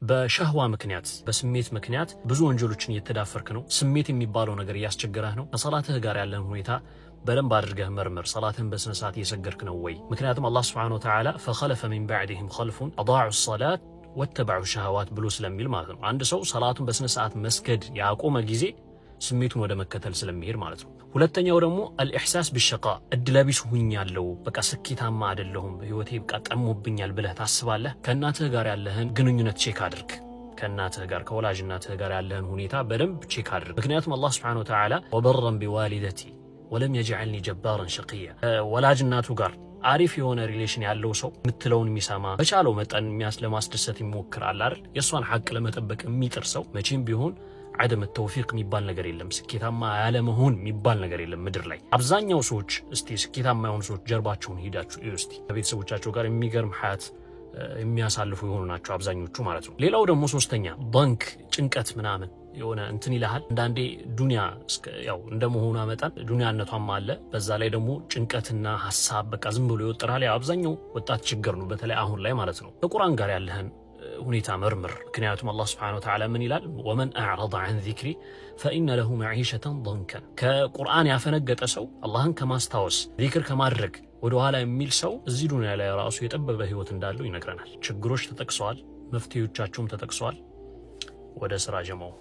በሸህዋ ምክንያት በስሜት ምክንያት ብዙ ወንጀሎችን እየተዳፈርክ ነው። ስሜት የሚባለው ነገር እያስቸገረህ ነው። ከሰላትህ ጋር ያለን ሁኔታ በደንብ አድርገህ መርምር። ሰላትህን በስነ ስርዓት እየሰገድክ ነው ወይ? ምክንያቱም አላህ ሱብሓነሁ ወተዓላ ፈኸለፈ ሚን በዕድህም ኸልፉን አዳዑ ሰላት ወተበዑ ሸህዋት ብሎ ስለሚል ማለት ነው። አንድ ሰው ሰላቱን በስነ ስርዓት መስገድ ያቆመ ጊዜ ስሜቱን ወደ መከተል ስለሚሄድ ማለት ነው። ሁለተኛው ደግሞ አልኢሕሳስ ቢሸቃ እድለቢስ ሁኛለሁ፣ በቃ ስኬታማ አይደለሁም፣ ህይወቴ በቃ ጠሞብኛል ብለህ ታስባለህ። ከእናትህ ጋር ያለህን ግንኙነት ቼክ አድርግ። ከእናትህ ጋር ከወላጅ እናትህ ጋር ያለህን ሁኔታ በደንብ ቼክ አድርግ። ምክንያቱም አላህ ሱብሓነሁ ወተዓላ ወበረን ቢዋሊደቲ ወለም የጅዐልኒ ጀባረን ሸቂያ፣ ወላጅ እናቱ ጋር አሪፍ የሆነ ሪሌሽን ያለው ሰው የምትለውን የሚሰማ በቻለው መጠን ለማስደሰት ይሞክራል አይደል? የእሷን ሐቅ ለመጠበቅ የሚጥር ሰው መቼም ቢሆን عدم التوفيق የሚባል ነገር የለም። ስኬታማ ያለ መሆን የሚባል ነገር የለም ምድር ላይ። አብዛኛው ሰዎች እስቲ ስኬታማ የሆኑ ሰዎች ጀርባቸውን ሄዳችሁ እዩ እስቲ። ከቤተሰቦቻቸው ጋር የሚገርም ሐያት የሚያሳልፉ የሆኑ ናቸው አብዛኞቹ ማለት ነው። ሌላው ደግሞ ሶስተኛ ባንክ ጭንቀት ምናምን የሆነ እንትን ይልሃል። አንዳንዴ ዱንያ ያው እንደመሆኗ መጠን ዱንያነቷም አለ፣ በዛ ላይ ደግሞ ጭንቀትና ሐሳብ በቃ ዝም ብሎ ይወጥራል። ያው አብዛኛው ወጣት ችግር ነው በተለይ አሁን ላይ ማለት ነው። ከቁርአን ጋር ያለህን ሁኔታ መርምር። ምክንያቱም አላህ ሱብሓነሁ ወተዓላ ምን ይላል? ወመን አዕረض ዐን ዚክሪ ፈኢነ ለሁ መዒሸተን ضንከን። ከቁርአን ያፈነገጠ ሰው አላህን ከማስታወስ ዚክር ከማድረግ ወደ ኋላ የሚል ሰው እዚህ ዱንያ ላይ ራሱ የጠበበ ህይወት እንዳለው ይነግረናል። ችግሮች ተጠቅሰዋል፣ መፍትሄዎቻቸውም ተጠቅሰዋል። ወደ ስራ ጀማው